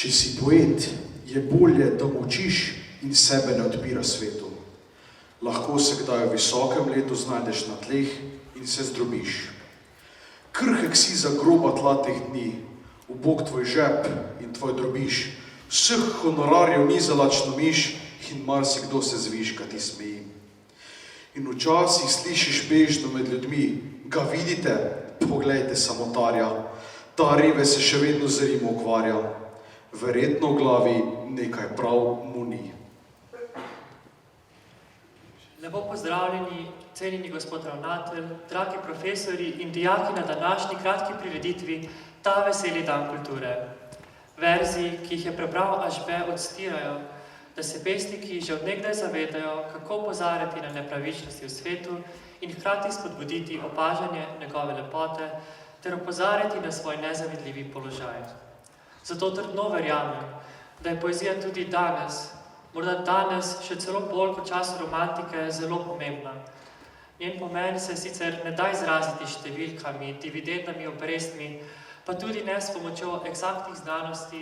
Če si poet, je bolje, da molčiš in sebe ne odpiraš svetu. Lahko se kdaj v visokem letu znajdeš na tleh in se zdrobiš. Krhek si za groba tla teh dni, ubog tvoj žep in tvoj drobiš. Vseh honorarjev ni za lačno miš in marsikdo se zviška ti smeji. In včasih slišiš bežno med ljudmi, ga vidite, poglejte samotarja, ta reve se še vedno z Rim ukvarja. Verjetno v glavi nekaj prav mu ni. Lepo pozdravljeni, cenjeni gospod ravnatelj, dragi profesori in dijaki na današnji kratki prireditvi Ta veseli dan kulture. Verziji, ki jih je prebral Ažbe, odstirajo, da se pesniki že od nekdaj zavedajo, kako opozarjati na nepravičnosti v svetu in hkrati spodbuditi opažanje njegove lepote ter opozarjati na svoj nezavidljivi položaj. Zato trdno verjamem, da je poezija tudi danes, morda danes še celo bolj kot času romantike, zelo pomembna. Njen pomen se sicer ne da izraziti številkami, dividendami, obrestmi, pa tudi ne s pomočjo eksaktnih znanosti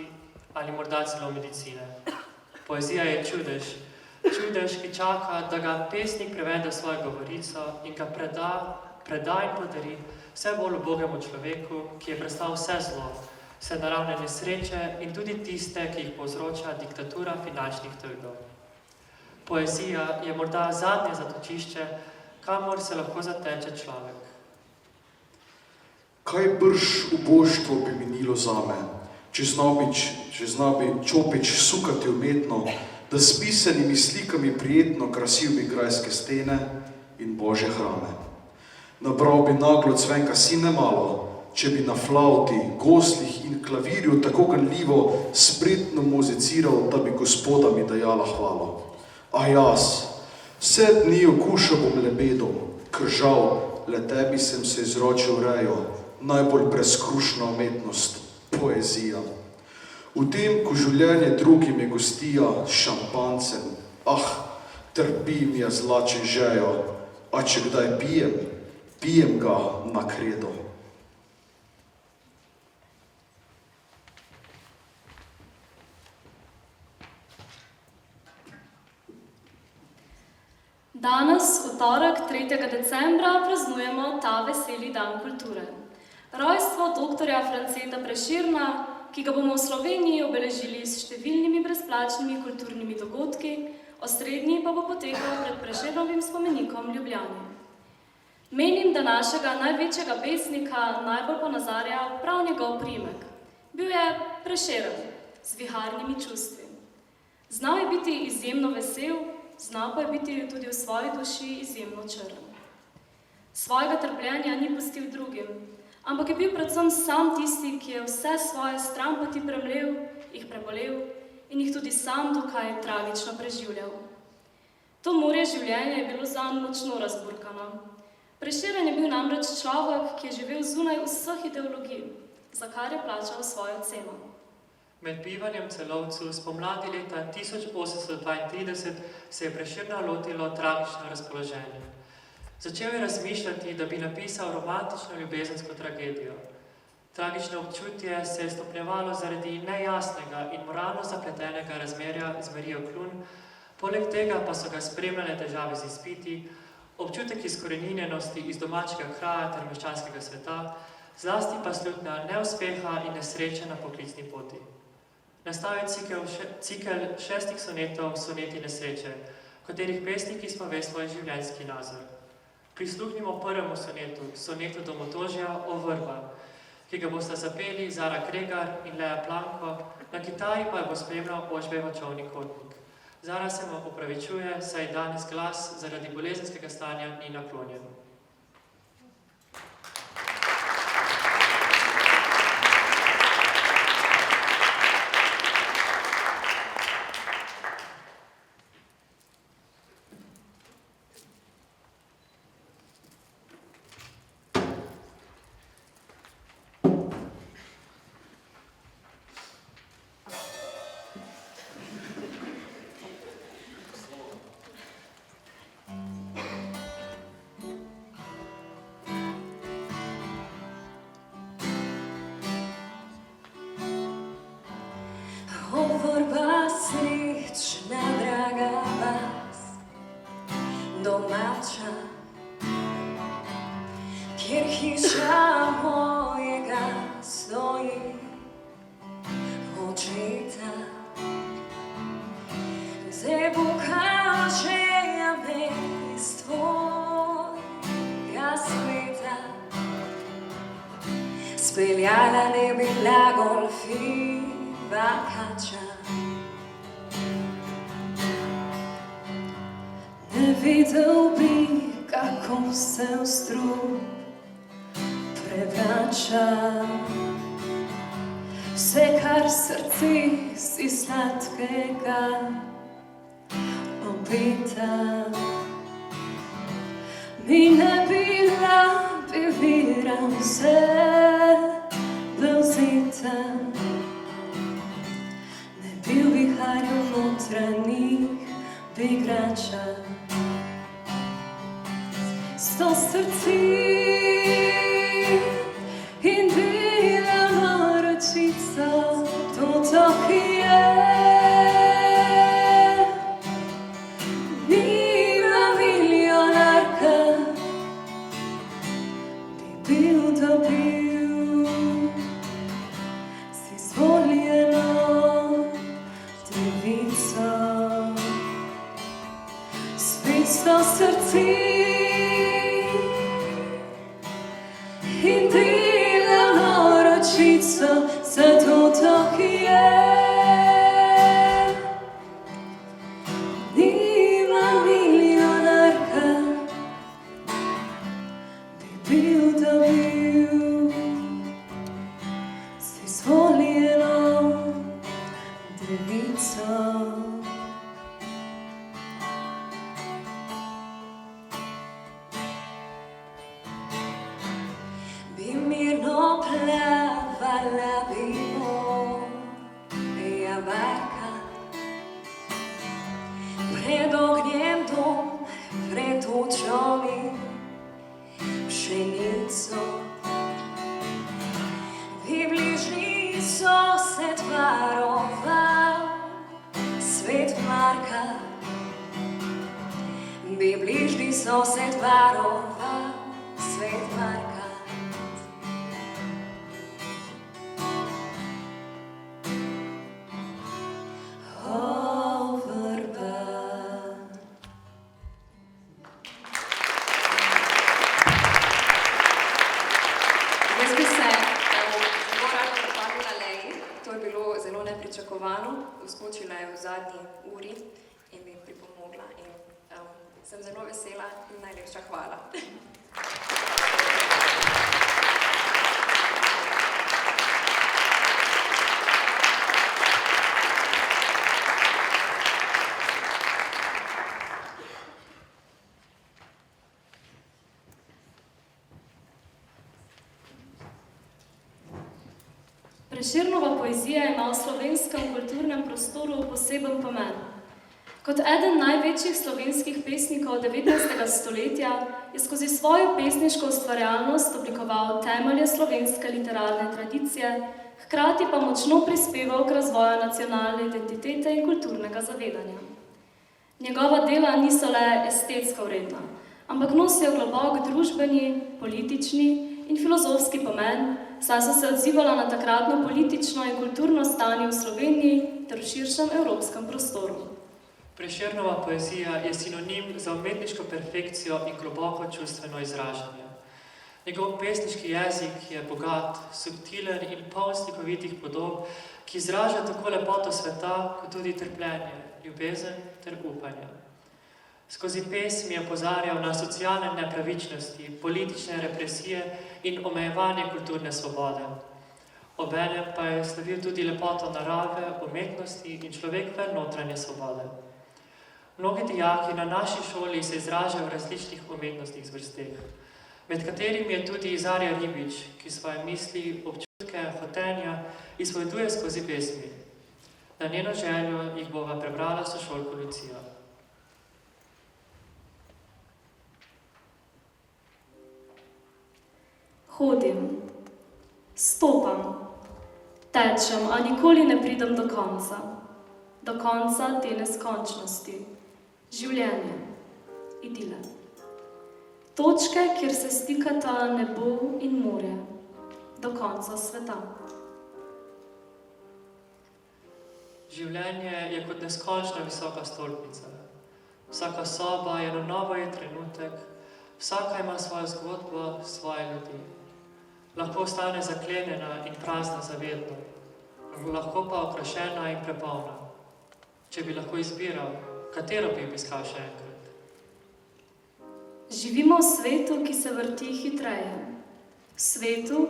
ali morda celo medicine. Poezija je čudež, ki čaka, da ga pesnik prevede v svojo govorico in ga preda in podari vse bolj ubogemu človeku, ki je prestal vse zlo, vse naravne nesreče in tudi tiste, ki jih povzroča diktatura finančnih trgov. Poezija je morda zadnje zatočišče, kamor se lahko zateče človek. Kaj brž uboštvo bi minilo zame, če zna bi Čopič sukati umetno, da s pisanimi slikami prijetno krasil bi grajske stene in božje hrame. Nabral bi naglo cvenka sine malo, če bi na flauti, goslih in klavirju tako ganljivo spretno muziciral, da bi gospoda mi dajala hvalo. A jaz, vse dni okušal bom lebedom, ker žal, le tebi sem se izročil rejo, najbolj brezkrušna umetnost, poezija. V tem, ko življenje drugim je gostija s šampancem, trpim jaz zlače žejo, a če kdaj pijem ga na kredo. Danes, v torek, 3. decembra, praznujemo Ta veseli dan kulture. Rojstvo doktorja Franceta Prešerna, ki ga bomo v Sloveniji obeležili s številnimi brezplačnimi kulturnimi dogodki, osrednji pa bo potekal pred Prešernovim spomenikom v Ljubljani. Menim, da našega največjega pesnika najbolj ponazarja prav njegov priimek. Bil je Prešeren, z viharnimi čustvi. Znal je biti izjemno vesel, znal pa je biti tudi v svoji duši izjemno črn. Svojega trpljenja ni pustil drugim, ampak je bil predvsem sam tisti, ki je vse svoje stranpoti premlel, jih prebolel in jih tudi sam dokaj tragično preživljal. To morje življenja je bilo zanj močno razburkano. Prešeren je bil namreč človek, ki je živel zunaj vseh ideologij, za kar je plačal svojo ceno. Med bivanjem Celovcu spomladi leta 1832 se je Prešerna lotilo tragično razpoloženje. Začel je razmišljati, da bi napisal romantično ljubezensko tragedijo. Tragično občutje se je stopnjevalo zaradi nejasnega in moralno zapletenega razmerja z Marijo Klun, poleg tega pa so ga spremljale težave z izpiti, občutek izkoreninjenosti iz domačega kraja ter meščanskega sveta, zlasti pa slutnja neuspeha in nesreče na poklicni poti. Nastal je cikel 6 sonetov Soneti nesreče, v katerih pesniki spove svoj življenjski nazor. Prisluhnimo prvemu sonetu, sonetu Domotožja o vrba, ki ga bosta zapeli Zara Kregar in Lea Planko, na kitari pa jo bo spremljal Ožbej Čovni kotnik. Zara se mu opravičuje, saj danes glas zaradi bolezenskega stanja ni naklonjen. speljala ne bila golfiva kača. Ne videl bi, kako se v strup prevrača. Vse, kar srce si sladkega obeta. Mi ne bila vira vse vzeta. Ne bil viharju notranjih igrača. Sto srci in bila naročica, to ki je. Bila milijonarka, bi bil dobil si zvoljeno devico. Sto srci in dela naročico za to, ki je. Nima milijonarka, bi bil dobil si zvoljeno devico. Plavala bi moja barka pred ognjem dom, pred očami pšenico. V bližini sosed varoval svet Marka. V bližini sosed varoval svet Marka. Uskočila je v zadnji uri in mi pripomogla in sem zelo vesela in najlepša hvala. Prešernova poezija ima v slovenskem kulturnem prostoru poseben pomen. Kot eden največjih slovenskih pesnikov 19. stoletja je skozi svojo pesniško ustvarjalnost oblikoval temelje slovenske literarne tradicije, hkrati pa močno prispeval k razvoju nacionalne identitete in kulturnega zavedanja. Njegova dela niso le estetsko vredna, ampak nosijo globok družbeni, politični in filozofski pomen, saj so se odzivala na takratno politično in kulturno stanje v Sloveniji ter v širšem evropskem prostoru. Prešernova poezija je sinonim za umetniško perfekcijo in globoko čustveno izražanje. Njegov pesniški jezik je bogat, subtilen in poln slikovitih podob, ki izraža tako lepoto sveta, kot tudi trpljenje, ljubezen ter upanje. Skozi pesmi je opozarjal na socialne nepravičnosti, politične represije in omejevanje kulturne svobode. Obenem pa je slavil tudi lepoto narave, umetnosti in človekove notranje svobode. Mnogi dijaki na naši šoli se izražajo v različnih umetnostnih zvrsteh, med katerimi je tudi Zarja Ribič, ki svoje misli, občutke, hotenja izpoveduje skozi pesmi. Na njeno željo jih bova prebrala sošolko Lucijo. Hodim, stopam, tečem, a nikoli ne pridem do konca te neskončnosti, življenje, idile. Točke, kjer se stikata nebo in morje, do konca sveta. Življenje je kot neskončna visoka stolpnica. Vsaka soba je na novo je trenutek, vsaka ima svojo zgodbo, svoje ljudi. lahko ostane zaklenjena in prazna zavedno, lahko pa okrašena in prepolna. Če bi lahko izbiral, katero bi obiskal še enkrat? Živimo v svetu, ki se vrti hitreje. V svetu,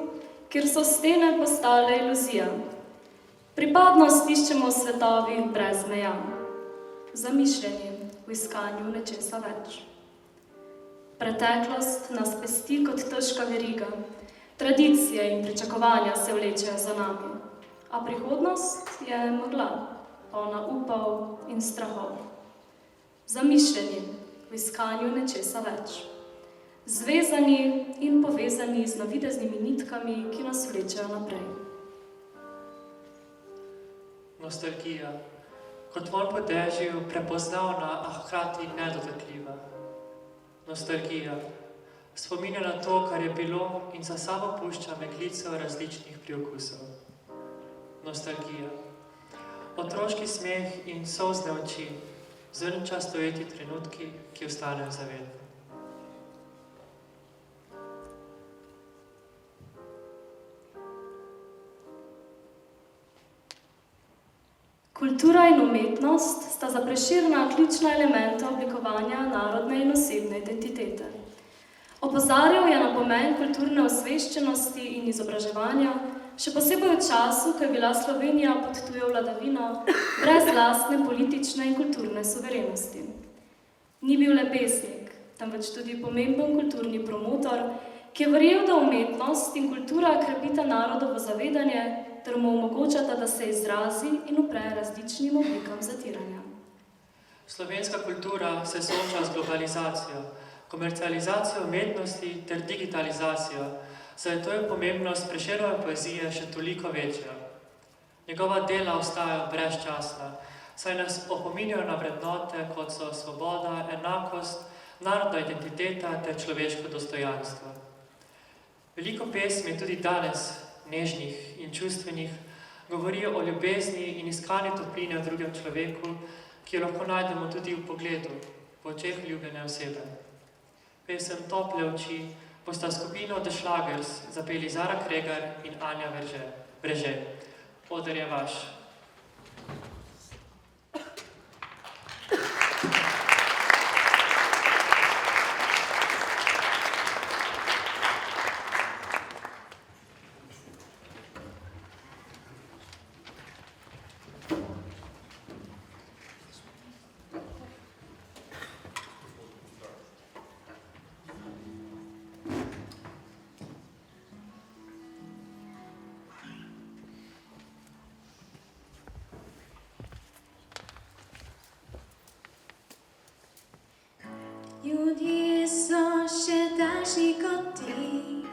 kjer so stene postale iluzija. Pripadnost iščemo v svetovih brez meja. Zamišljeni v iskanju nečesa več. Preteklost nas pesti kot težka veriga. Tradicije in pričakovanja se vlečejo za nami. A prihodnost je megla, polna upov in strahov. Zamišljeni v iskanju nečesa več. Zvezani in povezani z navideznimi nitkami, ki nas vlečejo naprej. Nostalgija, kot vonj po dežju, prepoznavna, a hkrati nedotakljiva. Nostalgija, spominja na to, kar je bilo in za sabo pušča meglico različnih priokusov. Nostalgija, otroški smeh in solzne oči, zrnčasto ujeti trenutki, ki ostanejo zavedni. Kultura in umetnost sta za Prešerna ključna elementa oblikovanja narodne in osebne identitete. Opozarjal je na pomen kulturne osveščenosti in izobraževanja, še posebej v času, ko je bila Slovenija pod tujo vladavino, brez lastne politične in kulturne suverenosti. Ni bil le pesnik, temveč tudi pomemben kulturni promotor, ki je verjel, da umetnost in kultura krepita narodovo zavedanje ter mu omogočata, da se izrazi in upre različnim oblikam zatiranja. Slovenska kultura se sooča z globalizacijo, komercializacijo umetnosti ter digitalizacijo, zato je pomembnost Prešernove poezije še toliko večja. Njegova dela ostajajo brezčasna, saj nas opominjajo na vrednote, kot so svoboda, enakost, narodna identiteta ter človeško dostojanstvo. Veliko pesmi tudi danes, nežnih in čustvenih, govorijo o ljubezni in iskanju topline v drugem človeku, ki jo lahko najdemo tudi v pogledu, v očeh ljubljene osebe. Pesem Tople oči bosta skupino The Schlagers zapeli Zara Kregar in Anja Breže. Oder je vaš. Ljudje so še daljši kot ti,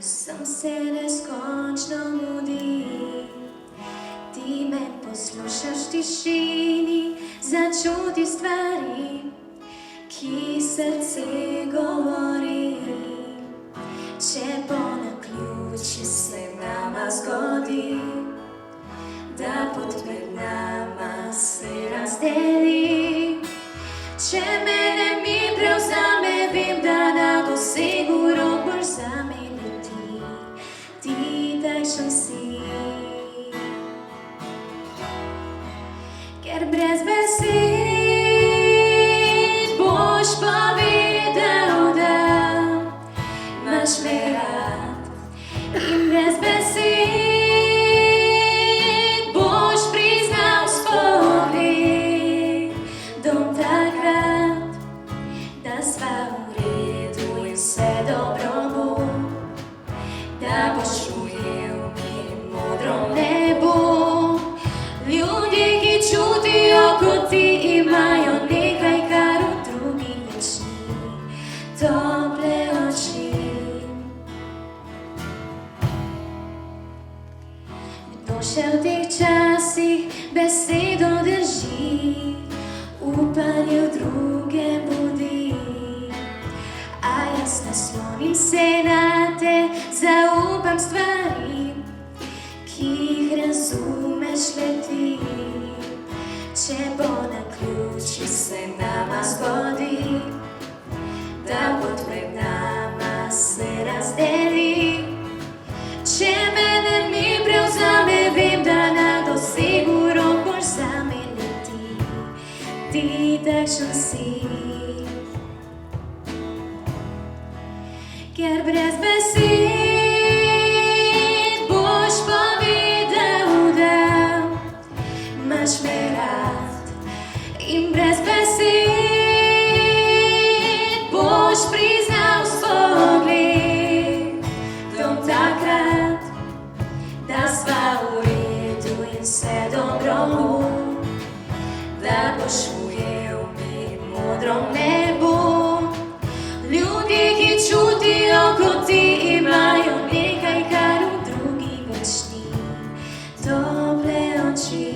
vsem se neskončno mudi. Ti me poslušaš v tišini, začuti stvari, ki srce govori. Če po naključju se nama zgodi, da pot med nama se razdeli. Če mene mi prevzame, vem, da na dosegu rok boš zame leti, ti takšen si. Ker brez besed boš povedal, da imaš me rad. In brez besed boš priznal s pogledom takrat, da sva v redu in vse dobro bo, da boš ujel mi modro nebo. Ljudje, ki čutijo kot ti, imajo nekaj, kar v drugih več ni, tople oči. Kdo še v teh časih besedo drži, upanje v druge budi. A jaz naslonim se na te, zaupam stvari, ki jih razumeš le ti. Če bo naključju se nama zgodi, da pot med nama se razdeli. takšen si. Ker brez besed boš povedal, da imaš me rad. In brez besed boš priznal spogledom takrat, da sva v redu in vse dobro bo, da boš ujel mi modro nebo. Ljudje, ki čutijo kot ti, imajo nekaj, kar v drugih več ni, tople oči.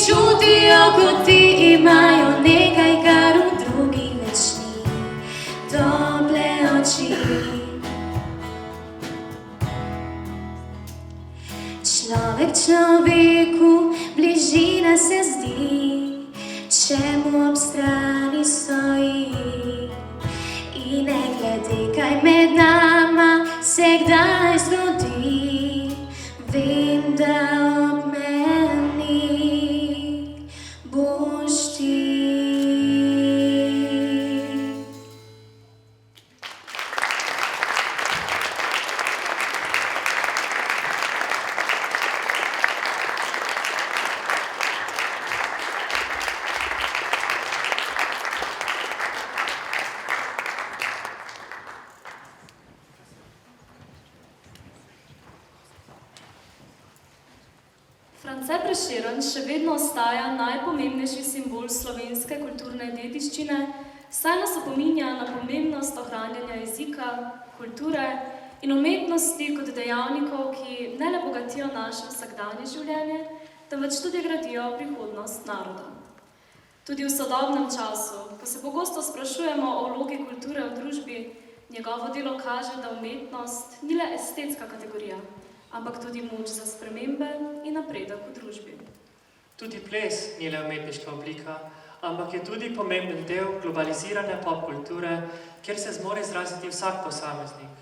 Čutijo kot ti, imajo nekaj, kar v drugih več ni, tople oči. Človek človeku bližina se zdi, če mu ob strani stoji. In ne glede, kaj med nama se kdaj zgodi, vem, da ob meni boš ti. France Prešeren še vedno ostaja najpomembnejši simbol slovenske kulturne dediščine, saj nas opominja na pomembnost ohranjanja jezika, kulture in umetnosti kot dejavnikov, ki ne le bogatijo naše vsakdanje življenje, temveč tudi gradijo prihodnost naroda. Tudi v sodobnem času, ko se pogosto sprašujemo o vlogi kulture v družbi, njegovo delo kaže, da umetnost ni le estetska kategorija, ampak tudi moč za spremembe in napredek v družbi. Tudi ples ni le umetniška oblika, ampak je tudi pomemben del globalizirane popkulture, kjer se zmore izraziti vsak posameznik.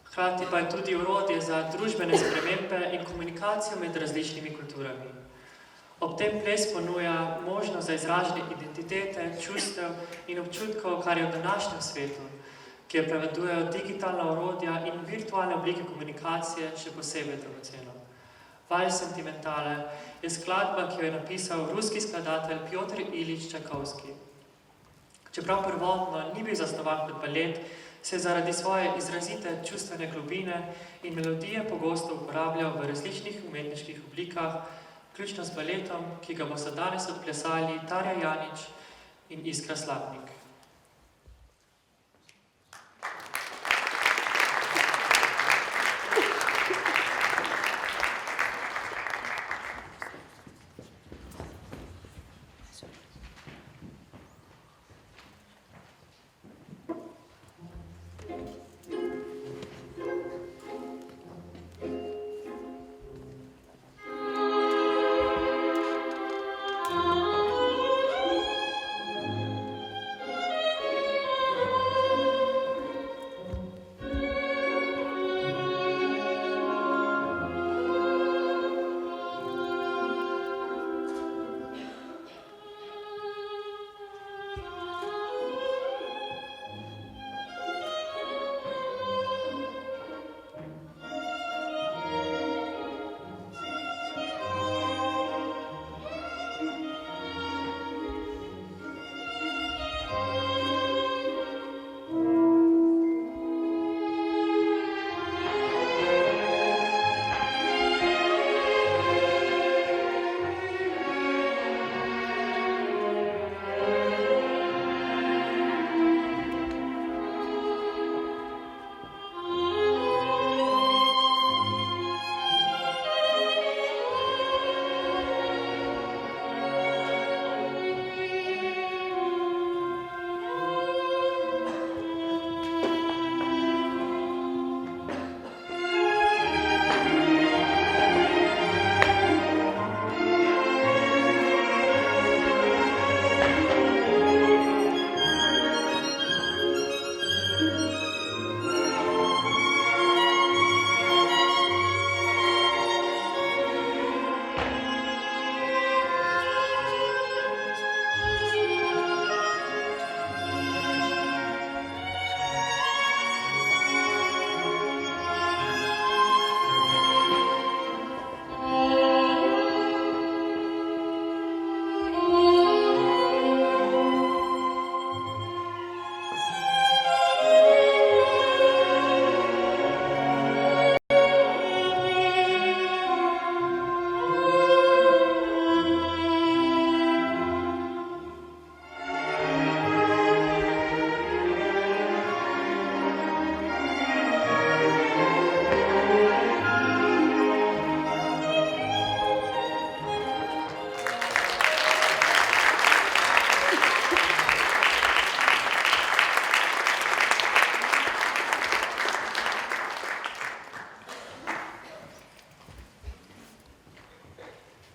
Hkrati pa je tudi orodje za družbene spremembe in komunikacijo med različnimi kulturami. Ob tem ples ponuja možnost za izražanje identitete, čustev in občutkov, kar je v današnjem svetu, kjer prevladujejo digitalna orodja in virtualne oblike komunikacije še posebej dragoceno. Valj sentimentale je skladba, ki jo je napisal ruski skladatelj Pjotr Ilič Čajkovski. Čeprav prvotno ni bil zasnovan kot balet, se je zaradi svoje izrazite čustvene globine in melodije pogosto uporabljal v različnih umetniških oblikah, vključno s baletom, ki ga bosta danes odplesali Tarja Janić in Iskra Slapnik.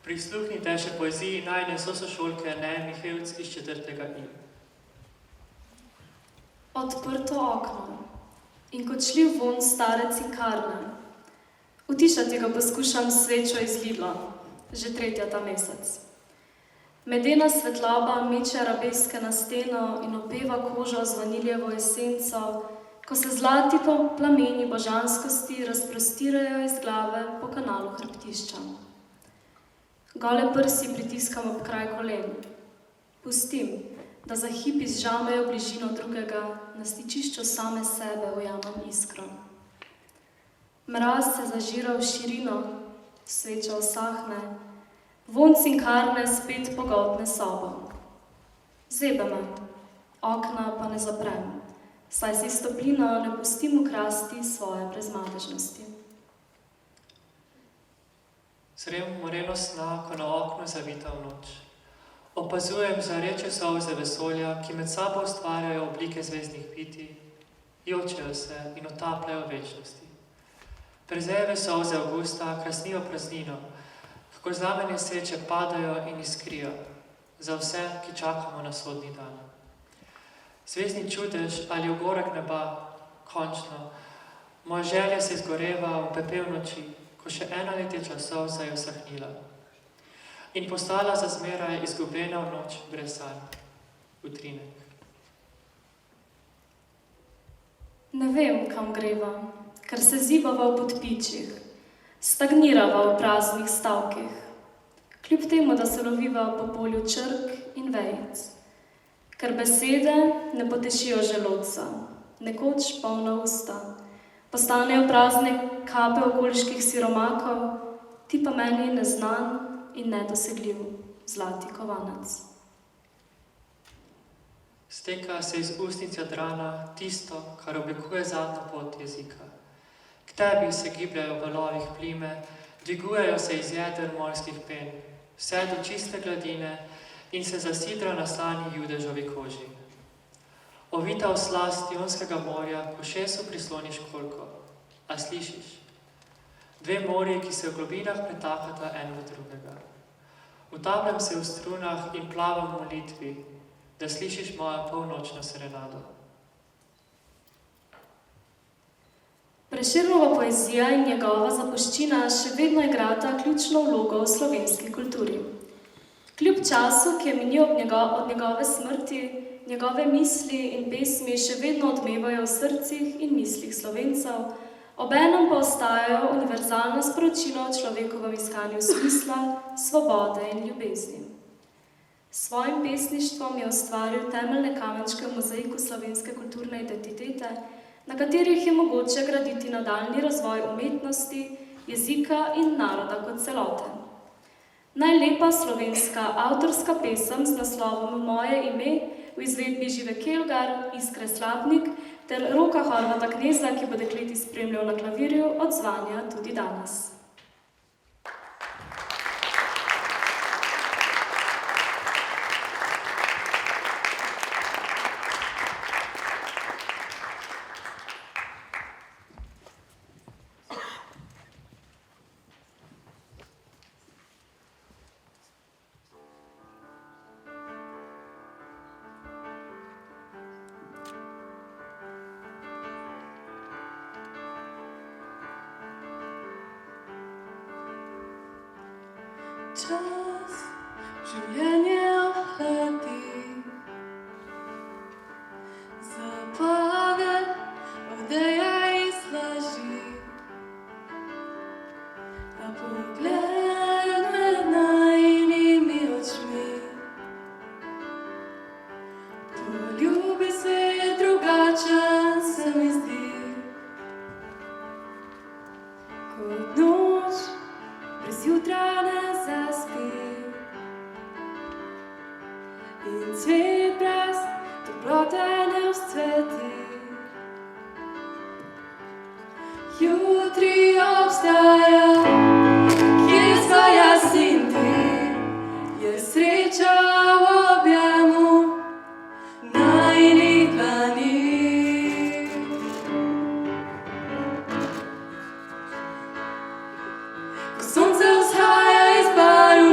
Prisluhnite še poeziji najne sošolke Neje Mihevc iz 4. I. Odprto okno in kočljiv vonj stare cinkarne. Utišati ga poskušam s svečo iz Lidla, že 3. ta mesec. Medena svetloba meče arabeske na steno in opeva kožo z vaniljevo esenco, ko se zlati plameni božanskosti razprostirajo iz glave po kanalu hrbtišča. Gole prsi pritiskam ob kraj kolen. Pustim, da za hip izžamejo bližino drugega, na stičišču same sebe ujamem iskro. Mraz se zažira v širino, sveča usahne, vonj cinkarne spet pogoltne sobo. Zebe me, okna pa ne zaprem, saj si s toplino ne pustim ukrasti svoje brezmadežnosti. Zrem moreno sna, ko na okno zavita v noč. Opazujem žareče solze vesolja, ki med sabo ustvarjajo oblike zvezdnih bitij, jočejo se in otapljajo v večnosti. Prezejeve solze avgusta krasnijo praznino, kako znamenje seče padajo in iskrijo, za vse, ki čakamo na sodni dan. Zvezdni čudež ali ogorek neba, končno, moja želja se izgoreva v pepel noči, ko še ena leteča solza je usahnila in postala za zmeraj izgubljena v noč brez sanj, utrinek. Ne vem, kam greva, ker se zibava v podpičjih, stagnirava v praznih stavkih, kljub temu, da se loviva po polju črk in vejic, ker besede ne potešijo želodca, nekoč polna usta, postanejo prazne kape okoliških siromakov, ti pa meni neznan in nedosegljiv zlati kovanec. Steka se iz ustnic jadrana tisto, kar oblikuje zadnjo pot jezika. K tebi se gibljajo v valovih plime, dvigujejo se iz jeder morskih pen, vse do čiste gladine in se zasidra na slani judežovi koži. Ovita v slast Jonskega morja, ko šesu prisloniš kolko, a slišiš? Dve morji, ki se v globinah pretakata en v drugega. Utapljam se v strunah in plavam v molitvi, da slišiš mojo polnočno serenado. Prešernova poezija in njegova zapuščina še vedno igrata ključno vlogo v slovenski kulturi. Kljub času, ki je minil od njegove smrti, njegove misli in pesmi še vedno odmevajo v srcih in mislih Slovencev, obenem pa ostajajo univerzalno sporočilo o človekovem iskanju smisla, svobode in ljubezni. S svojim pesništvom je ustvaril temeljne kamenčke v mozaiku slovenske kulturne identitete, na katerih je mogoče graditi nadaljnji razvoj umetnosti, jezika in naroda kot celote. Najlepa slovenska avtorska pesem z naslovom Moje ime v izvedbi Žive Kelgar, Iskre Slapnik ter Roka Horvata Kneza, ki bo dekleti spremljal na klavirju, odzvanja tudi danes. Čas življenje ohladi, zapade odeja iz laži, a pogled med najinimi očmi, poljubi svet drugačen se mi zdi, kot noč brez jutra ne zaspi in cvet brez toplote ne vzcveti. Jutri obstaja, kje sva jaz in ti, je sreča v objemu najinih dlani. Ko sonce vzhaja iz barv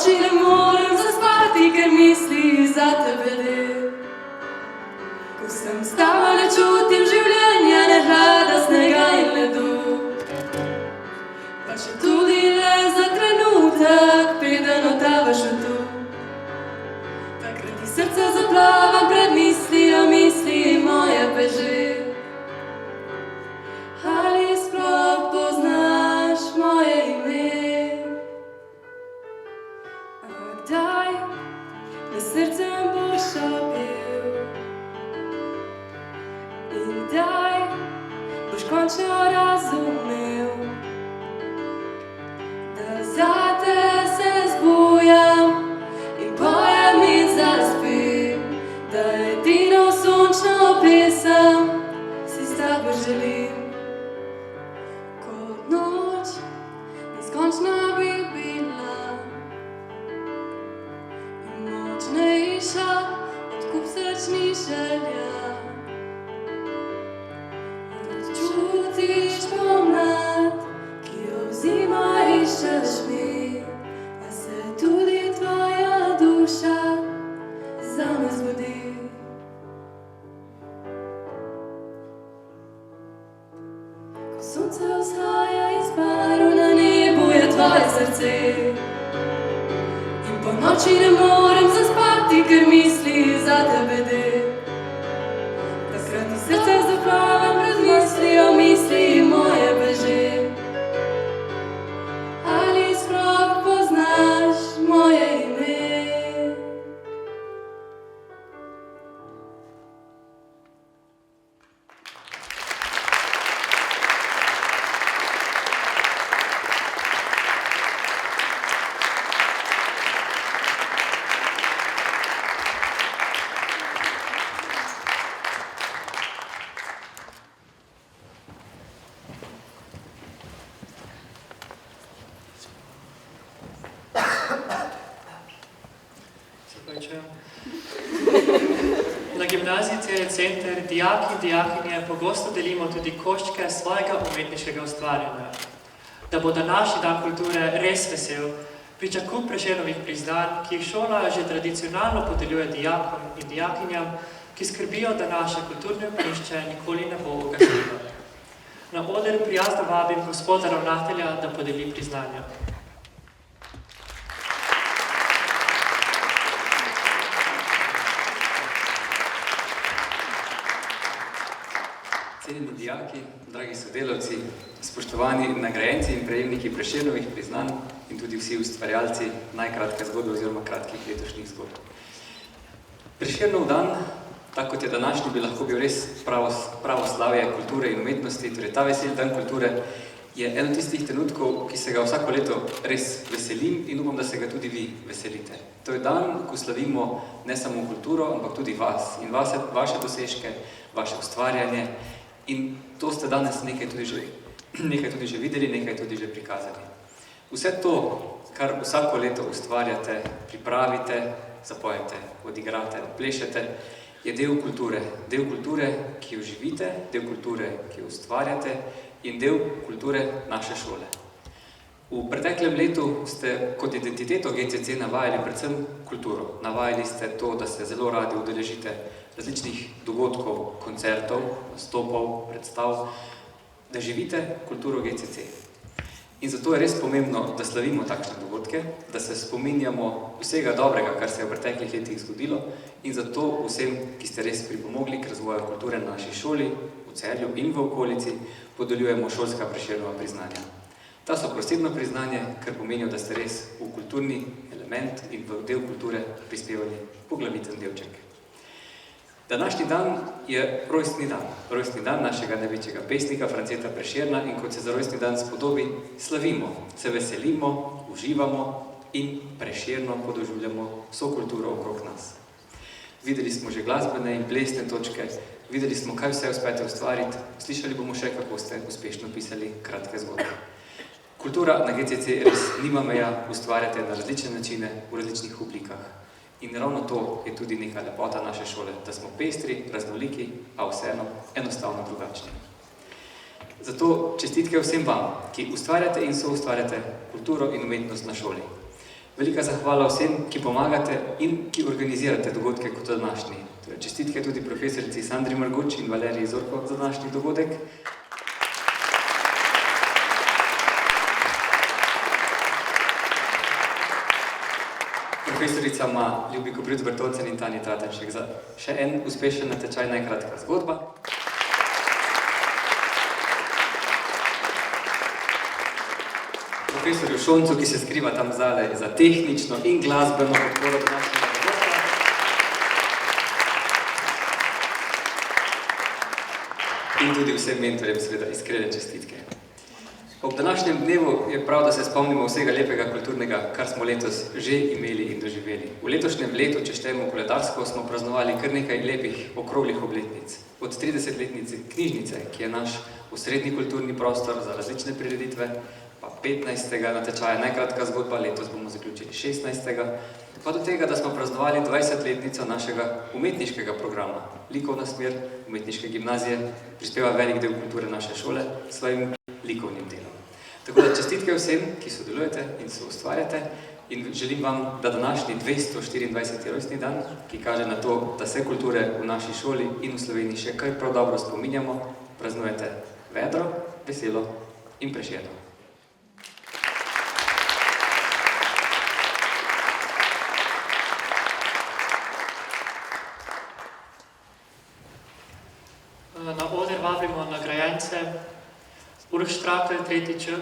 noči ne morem zaspati, ker misli za tebe le. Ko sem s tabo, ne čutim življenja, ne hlada, snega in ledu. Pa še tudi le za trenutek, preden odtavaš od tu. Takrat ti srce zaplavam pred mislijo, misli moje beže. Ali sploh poznaš moje ime? A kdaj me srcem boš opel? In kdaj boš končno razumel, da zate se zbujam in pojem in zaspim, da edino sončno pesem si s tabo želim. Kot noč neskončna bi bila in močnejša od kup srčnih želja. Čutiš pomlad, ki jo zima iščeš mi, a se tudi tvoja duša zame zbudi. Ko sonce vzhaja iz barv, na nebu je tvoje srce. In po noči ne morem zaspati, ker misli za tebe de. Takrat ti srce zaplavam pred mislijo, misli moje beže. Ali sploh poznaš moje ime? Na gimnaziji Celje Center dijaki in dijakinje pogosto delimo tudi koščke svojega umetniškega ustvarjanja. Da bo današnji dan kulture res vesel, pričakuj Prešernovih priznanj, ki jih šola že tradicionalno podeljuje dijakom in dijakinjam, ki skrbijo, da naše kulturne oporišče nikoli ne bo ugasnilo. Na oder prijazno vabim gospoda ravnatelja, da podeli priznanja. Cenjeni dijaki, dragi sodelavci, spoštovani nagrajenci in prejemniki Prešernovih priznanj in tudi vsi ustvarjalci najkratke zgodbe oziroma kratkih letošnjih zgodb. Prešernov dan, tako kot je današnji, bi lahko bil res pravoslavje kulture in umetnosti, torej ta veseli dan kulture je eno tistih trenutkov, ki se ga vsako leto res veselim in upam, da se ga tudi vi veselite. To je dan, ko slavimo ne samo kulturo, ampak tudi vas in vaše dosežke, vaše ustvarjanje. In to ste danes nekaj tudi že videli, nekaj tudi že prikazali. Vse to, kar vsako leto ustvarjate, pripravite, zapojete, odigrate, plešete, je del kulture. Del kulture, ki jo živite, del kulture, ki jo ustvarjate in del kulture naše šole. V preteklem letu ste kot identiteto GCC navajali predvsem kulturo. Navajali ste to, da se zelo radi udeležite različnih dogodkov, koncertov, nastopov, predstav, da živite kulturo GCC. In zato je res pomembno, da slavimo takšne dogodke, da se spominjamo vsega dobrega, kar se je v preteklih letih zgodilo in zato vsem, ki ste res pripomogli k razvoju kulture na naši šoli, v Celju in v okolici, podeljujemo šolska Prešernova priznanja. Ta so posebno priznanje, ker pomenijo, da ste res v kulturni element in v del kulture prispevali poglaviten delček. Današnji dan je rojstni dan našega največjega pesnika Franceta Prešerna in kot se za rojstni dan spodobi, slavimo, se veselimo, uživamo in Prešerno podoživljamo vso kulturo okrog nas. Videli smo že glasbene in plesne točke, videli smo, kaj vse uspete ustvariti, slišali bomo še, kako ste uspešno pisali kratke zgodbe. Kultura na GCC res nima meja, ustvarjate na različne načine, v različnih oblikah. In ravno to je tudi neka lepota naše šole, da smo pestri, raznoliki, a vseeno enostavno drugačni. Zato čestitke vsem vam, ki ustvarjate in soustvarjate kulturo in umetnost na šoli. Velika zahvala vsem, ki pomagate in ki organizirate dogodke kot današnji. Torej, čestitke tudi profesorici Sandri Marguč in Valeriji Zorko za današnji dogodek. Profesoricama Ljubiko Brjuc-Bertoncen in Tanji Tratenšek za še en uspešen natečaj Najkratka zgodba. Profesorju Šoncu, ki se skriva tam zadaj za tehnično in glasbeno podporo današnjega dogodka. In tudi vsem mentorjem seveda iskrene čestitke. Ob današnjem dnevu je prav, da se spomnimo vsega lepega kulturnega, kar smo letos že imeli in doživeli. V letošnjem letu, če štejemo koledarsko, smo praznovali kar nekaj lepih okroglih obletnic. Od 30-letnice knjižnice, ki je naš osrednji kulturni prostor za različne prireditve, pa 15. natečaja Najkratka zgodba, letos bomo zaključili 16. Pa do tega, da smo praznovali 20-letnico našega umetniškega programa. Likovna smer umetniške gimnazije prispeva velik del kulture naše šole s svojim likovnim delom. Tako da čestitke vsem, ki sodelujete in se ustvarjate, in želim vam, da današnji 224. rojstni dan, ki kaže na to, da se kulture v naši šoli in v Sloveniji še kar prav dobro spominjamo, praznujete vedro, veselo in Prešerno. Na oder vabimo nagrajence Uroš Štrakl, 3. Č.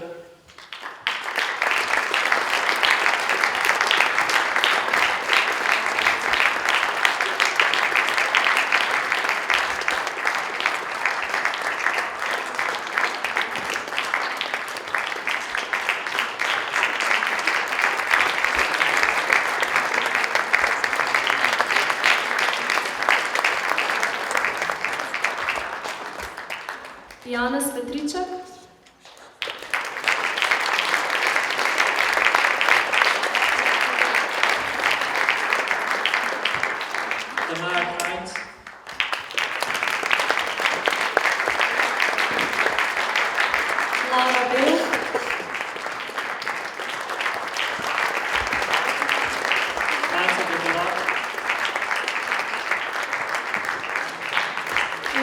Janez Petriček, Danaja Krajnc, Lara Bel, Franca Bedelak,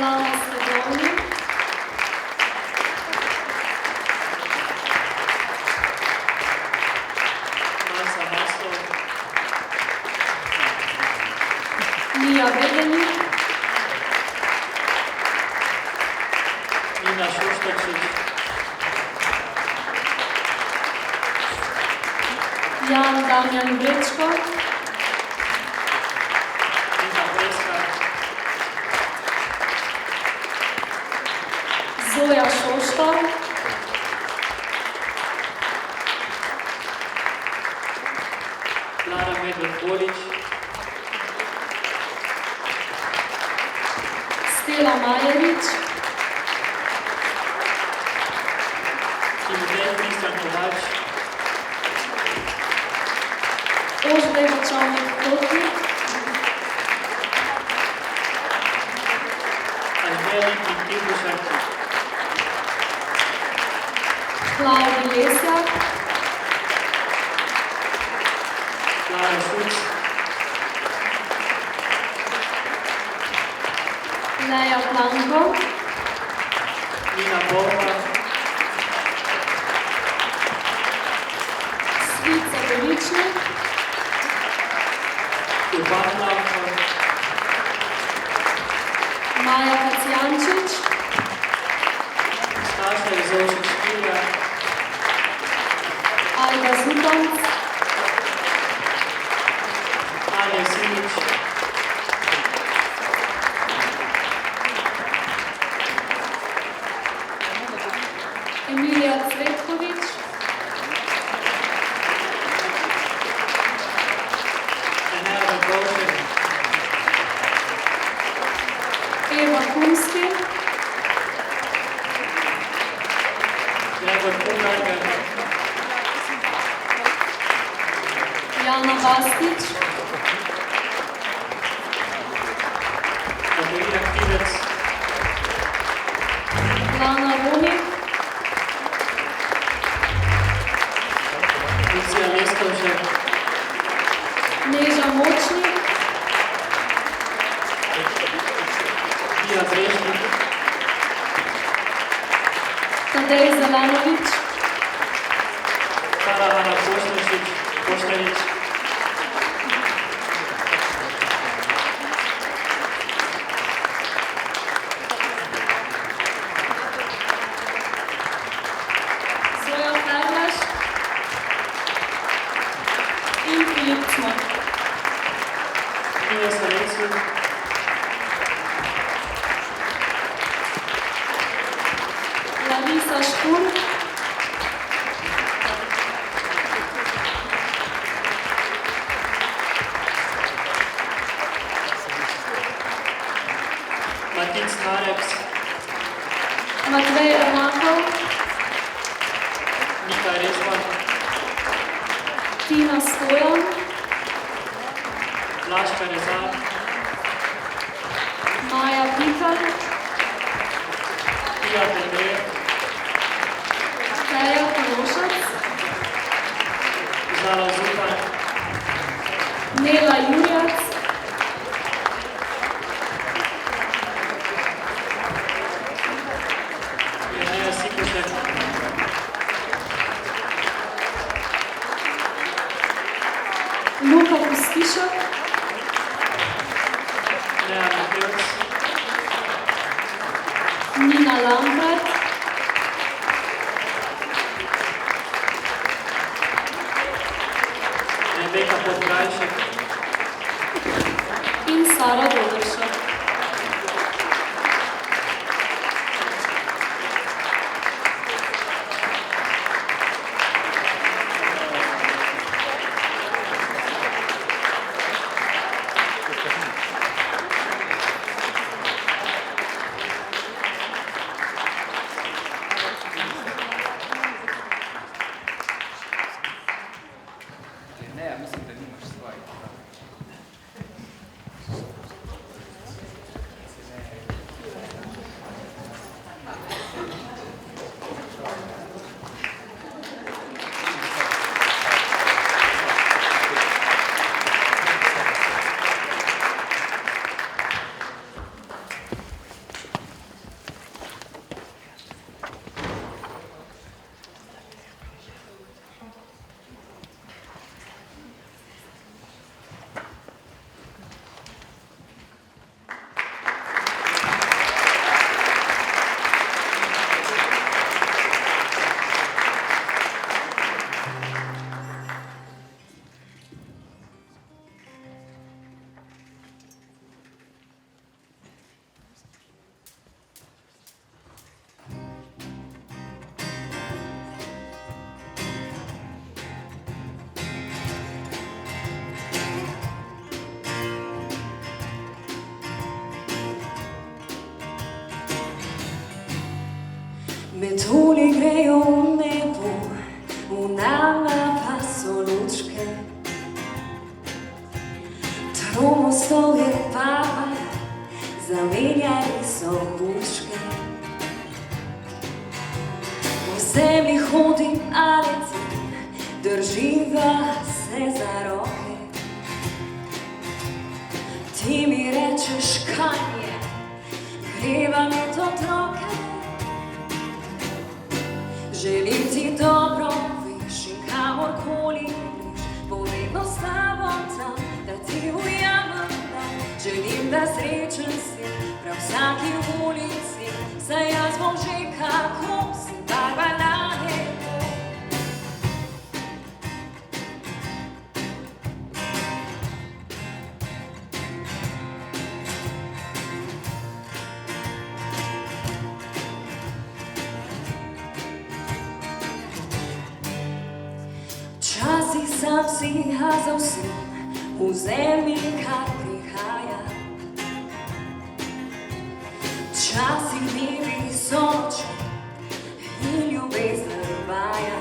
Lana Stedovni, Manca Maslov, Mija Vedenik, Nina Šuštačič, Jan Damjan Vrečko, Nina Preska, Zoja Šoštar, Lara Medved-Polič, Stela Majerič, Timotej Kristjan Kovač, Ožbej Vačovnik Kotnik, Andrej Nikitibušek, Klaudi Lesjak, Klara Šuc, Leja Planko, Nina Bolka, Svica Deličnik, Urban Lamko, Maja Kacijančič, Staša Jezovšič-Špilja, Ajda Zupanc, Anja Simič, Emilija Cvetkovič, Enerva Golšek, Eva Kunski, Gregor Kukarger, Jana Bastič, Katarina Ktivec, Lana Romik, Lucija Leskovšek, Pija Brežnik, Tadej Zelanovič, Tara Ana Pošnarič, Zoja Ferlaš in Filip Cmok. Mija Salencu, Larisa Špun, Matic Nareks, Matvej Ermakov, Nika Rezman, Tina Stojan, Blaška Rezar, Maja Pikal, Pija Delmer, Teja Korošac, Zala Zupan, Nela Jurjac, Jerneja Sikošek, Luka Pustišek, Nea Mihevc, Nina Lambert, Rebeka Podgajšek, in Sara Dodršek. Ne, ja mislim, da nimaš svojih. Metulji grejo v nebu, v nama pa so lučke. Tromostovje pavajo, zamenjali so bučke. Po zemlji hodim ali letim, drživa se za roke. Ti mi rečeš, kaj je, greva mi to troke. Želim ti dobro, veš, in kamorkoli greš, bo vedno s tabo tam, da ti ujamem dan. Želim, da srečen si, prav vsaki ulici, saj jaz bom že kako si barva na nebo. Včasih sam si hazal vsem v zemlji, kar prihaja. Včasih dnevi so noči in ljubezen vaja.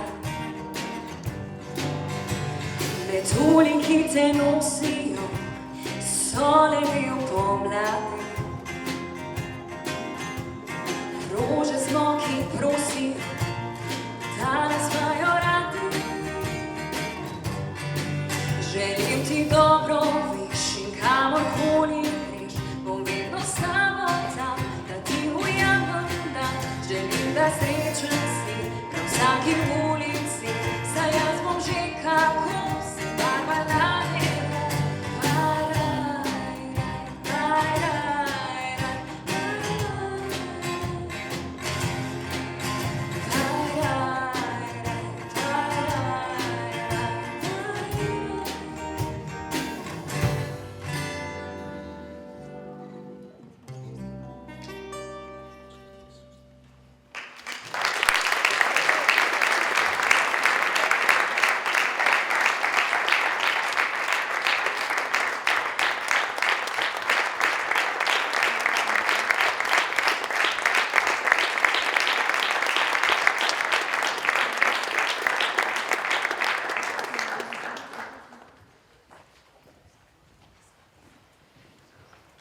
Metulji, ki te nosijo, so le bil pomladi. Rože smoki prosijo, da nas imajo radi. Želim ti dobro, veš, in kamorkoli greš, bom vedno s tabo tam, srečen si, prav vsaki ulici, saj jaz bom že kako si barva na nebu.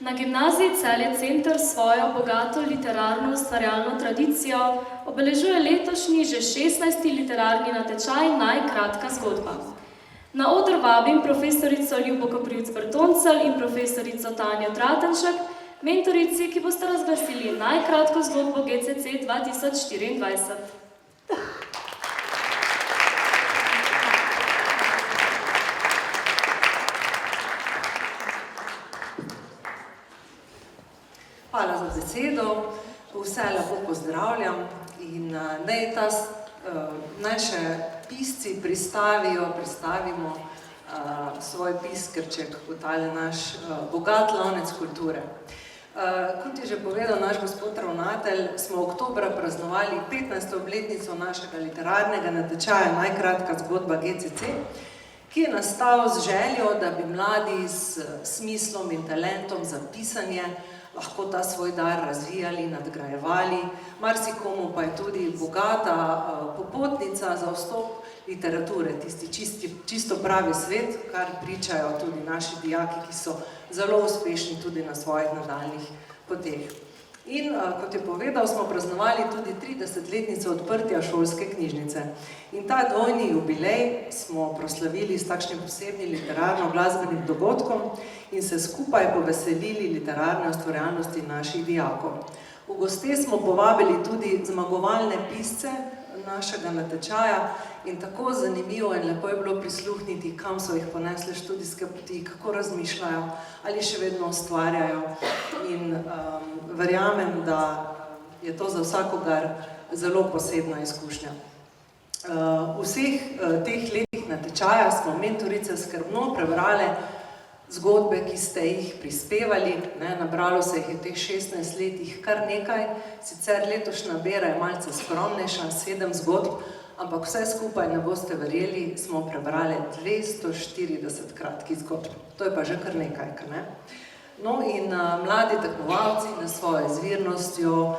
Na gimnaziji Celje Center svojo bogato literarno ustvarjalno tradicijo obeležuje letošnji že 16. literarni natečaj Najkratka zgodba. Na oder vabim profesorico Ljubo Koprivc-Bertoncelj in profesorico Tanjo Tratenšek, mentorici, ki boste razglasili najkratko zgodbo GCC 2024. Hvala za besedo, vse lepo pozdravljam in naj še pisci predstavimo svoj piskrček v tale naš bogat lonec kulture. Kot je že povedal naš gospod ravnatelj, smo oktobra praznovali 15. obletnico našega literarnega natečaja Najkratka zgodba GCC, ki je nastal z željo, da bi mladi s smislom in talentom za pisanje lahko ta svoj dar razvijali, nadgrajevali. Marsikomu pa je tudi bogata popotnica za vstop literature, tisti čisto pravi svet, kar pričajo tudi naši dijaki, ki so zelo uspešni tudi na svojih nadaljnih poteh. In kot je povedal, smo praznovali tudi 30-letnico odprtja šolske knjižnice. In ta dvojni jubilej smo proslavili s takšnim posebnim literarno-glasbenim dogodkom in se skupaj poveselili literarne ustvarjalnosti naših dijakov. V goste smo povabili tudi zmagovalne pisce našega natečaja in tako zanimivo in lepo je bilo prisluhniti, kam so jih ponesle študijske poti, kako razmišljajo, ali še vedno ustvarjajo. In verjamem, da je to za vsakogar zelo posebna izkušnja. V vseh teh letih natečaja smo mentorice skrbno prebrale zgodbe, ki ste jih prispevali. Nabralo se jih je v teh 16 letih kar nekaj, sicer letošnja bera je malce skromnejša, 7 zgodb, ampak vse skupaj, ne boste verjeli, smo prebrali 240 kratkih zgodb. To je pa že kar nekaj, kar ne? No in mladi tekmovalci na svojo izvirnostjo,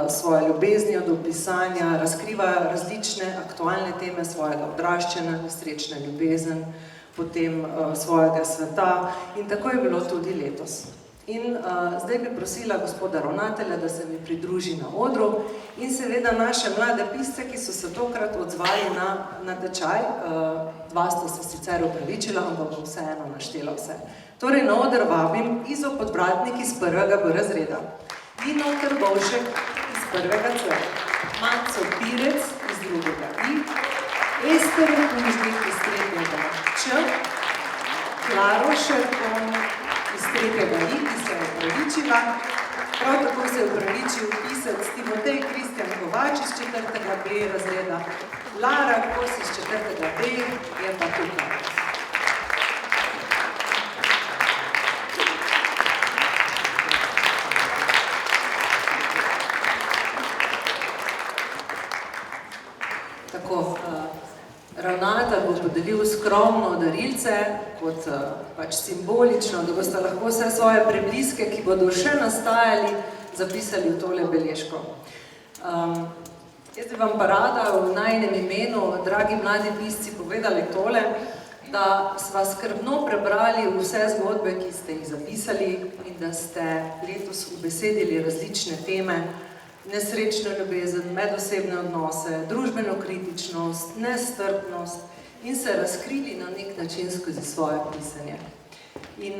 svojo ljubeznijo do pisanja razkrivajo različne aktualne teme svojega odraščanja, nesrečna ljubezen, potem svojega sveta in tako je bilo tudi letos. In zdaj bi prosila gospoda ravnatelja, da se mi pridruži na odru in seveda naše mlade pisce, ki so se tokrat odzvali na natečaj. Dva sta se sicer upravičila, ampak bom vseeno naštela vse. Torej na oder vabim Izo Podbratnik iz 1. B razreda, Nino Trbovšek iz 1. C, Manco Pirec iz 2. I, Ester Kužnik iz 3. Č, Klaro Šerkon iz 3. I, ki se je upravičila. Prav tako se je upravičil pisec Timotej Kristjan Kovač iz 4. B razreda. Lara Kos iz 4. B je pa tukaj. Tako, ravnatelj bo podelil skromno darilce, kot pač simbolično, da boste lahko vse svoje prebliske, ki bodo še nastajali, zapisali v tole beležko. Jaz bi vam pa rada v najinem imenu, dragi mladi pisci, povedali tole, da sva skrbno prebrali vse zgodbe, ki ste jih zapisali in da ste letos ubesedili različne teme, nesrečno ljubezen, medosebne odnose, družbeno kritičnost, nestrpnost in se razkrili na nek način skozi svoje pisanje. In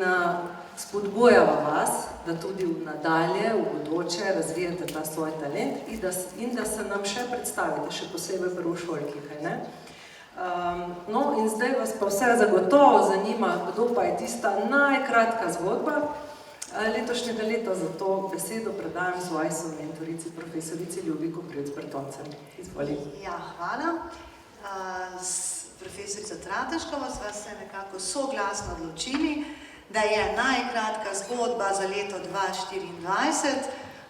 spodbujava vas, da tudi v nadalje, v bodoče razvijate ta svoj talent in da se nam še predstavite, še posebej prvošolki, kaj ne? No, in zdaj vas pa vse zagotovo zanima, kdo pa je tista najkratka zgodba letošnjega leta, zato besedo predajam svoji somentorici, profesorici Ljubi Koprivc-Bertoncem. Izvoli. Ja, hvala. S profesorico Trateškovo sva se nekako soglasno odločili, da je najkratka zgodba za leto 2024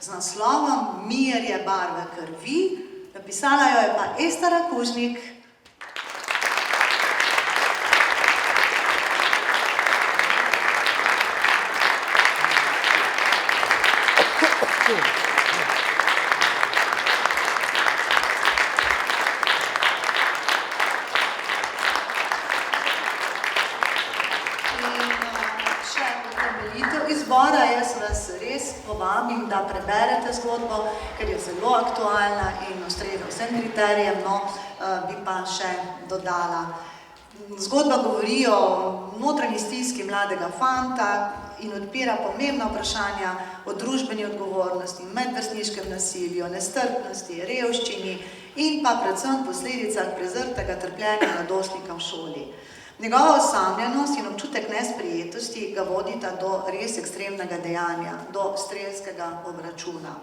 z naslovom Mir je barve krvi. Napisala jo je pa Ester Kužnik. Izbora, jaz vas res povabim, da preberete zgodbo, ker je zelo aktualna in ustreza vsem kriterijem, no, bi pa še dodala. Zgodba govori o notranji stiski mladega fanta in odpira pomembna vprašanja o družbeni odgovornosti, medvrstniškem nasilju, nestrpnosti, revščini in pa predvsem posledicah prezrtega trpljenja mladostnika v šoli. Njegova osamljenost in občutek nesprejetosti ga vodita do res ekstremnega dejanja, do strelskega obračuna.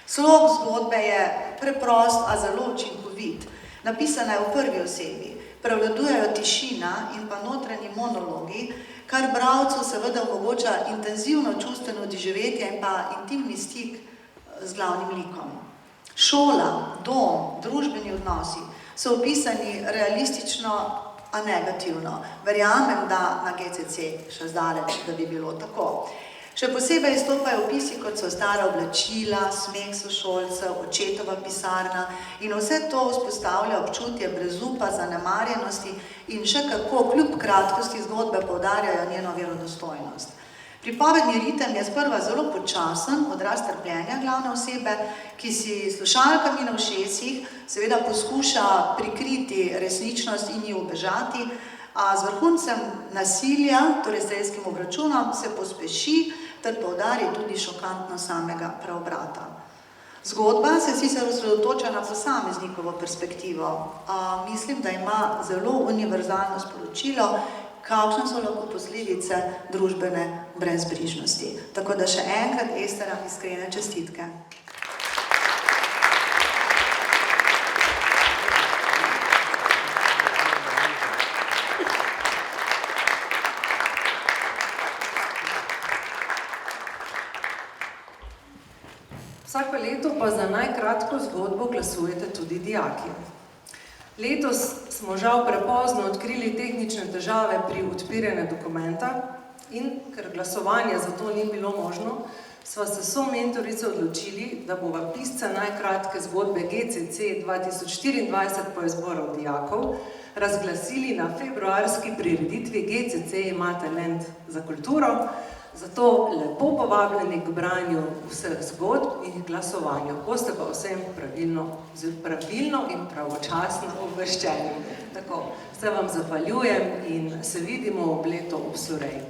Slog zgodbe je preprost, a zelo učinkovit. Napisana je v prvi osebi. Prevladujejo tišina in pa notranji monologi, kar bralcu seveda omogoča intenzivno čustveno doživetje in pa intimni stik z glavnim likom. Šola, dom, družbeni odnosi so opisani realistično, a negativno. Verjamem, da na GCC še zdaleč, da bi bilo tako. Še posebej izstopajo opisi, kot so stara oblačila, smeh sošolcev, očetova pisarna in vse to vzpostavlja občutje brezupa, zanemarjenosti in še kako kljub kratkosti zgodbe poudarjajo njeno verodostojnost. Pripovedni ritem je sprva zelo počasen, odraz trpljenja glavne osebe, ki si slušalkami na ušesih seveda poskuša prikriti resničnost in ji ubežati, a z vrhuncem nasilja, torej strelskim obračunom, se pospeši ter poudari tudi šokantno samega preobrata. Zgodba se sicer osredotoča na posameznikovo perspektivo, a mislim, da ima zelo univerzalno sporočilo, kakšne so lahko posledice družbene brezbrižnosti. Tako da še enkrat Estera iskrene čestitke. Vsako leto pa za najkratko zgodbo glasujete tudi dijaki. Letos smo žal prepozno odkrili tehnične težave pri odpiranju dokumenta in ker glasovanje za to ni bilo možno, sva se somentorice odločili, da bova pisca najkratke zgodbe GCC 2024 po izboru dijakov razglasili na februarski prireditvi GCC ima talent za kulturo, zato lepo povabljeni k branju vseh zgodb in glasovanju. Boste pa vsem pravilno in pravočasno obveščeni. Tako, se vam zahvaljujem in se vidimo ob letu ob Sureji.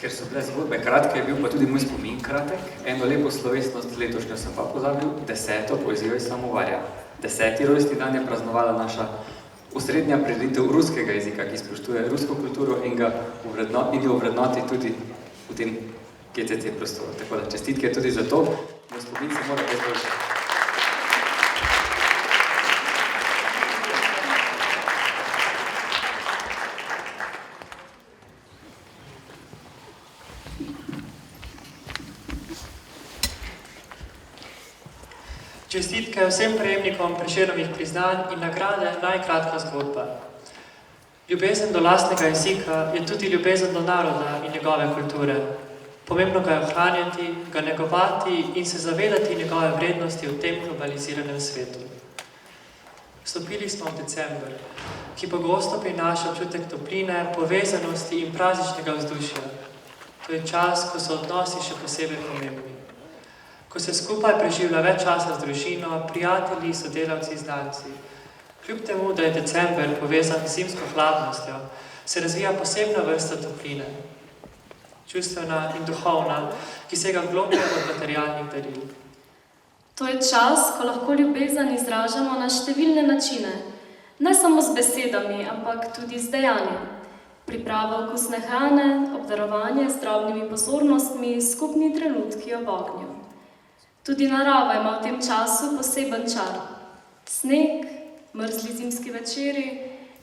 Ker so bile zgodbe kratke, je bil pa tudi moj spomin kratek. Eno lepo slovesnost letošnjo sem pa pozabil, 10. poezijo iz Samovarja. 10. rojstni dan je praznovala naša osrednja prireditev ruskega jezika, ki spoštuje rusko kulturo in jo ovrednoti tudi v tem GCC prostoru. Tako da čestitke tudi za to, gospodin se mora izboljšati. Čestitke vsem prejemnikom Prešernovih priznanj in nagrade najkratka zgodba. Ljubezen do lastnega jezika je tudi ljubezen do naroda in njegove kulture. Pomembno ga je ohranjati, ga negovati in se zavedati njegove vrednosti v tem globaliziranem svetu. Vstopili smo v december, ki pogosto prinaša občutek topline, povezanosti in prazničnega vzdušja. To je čas, ko so odnosi še posebej pomembni. Ko se skupaj preživlja več časa z družino, prijatelji, sodelavci, znanci. Kljub temu, da je december povezan z zimsko hladnostjo, se razvija posebna vrsta topline, čustvena in duhovna, ki sega globlje od materialnih daril. To je čas, ko lahko ljubezen izražamo na številne načine, ne samo z besedami, ampak tudi z dejanjem. Priprava okusne hrane, obdarovanje z drobnimi pozornostmi, skupni trenutki ob ognju. Tudi narava ima v tem času poseben čar. Sneg, mrzli zimski večeri,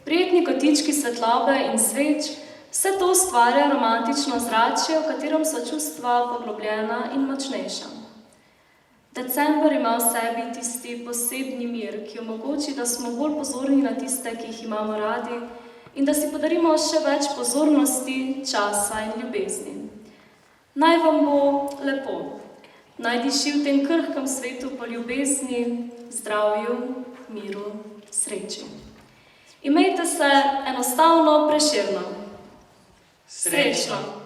prijetni kotički svetlobe in sveč, vse to ustvarja romantično ozračje, v katerem so čustva poglobljena in močnejša. December ima v sebi tisti posebni mir, ki omogoči, da smo bolj pozorni na tiste, ki jih imamo radi, in da si podarimo še več pozornosti, časa in ljubezni. Naj vam bo lepo. Naj diši v tem krhkem svetu po ljubezni, zdravju, miru, sreči. Imejte se enostavno Prešerno. Srečno!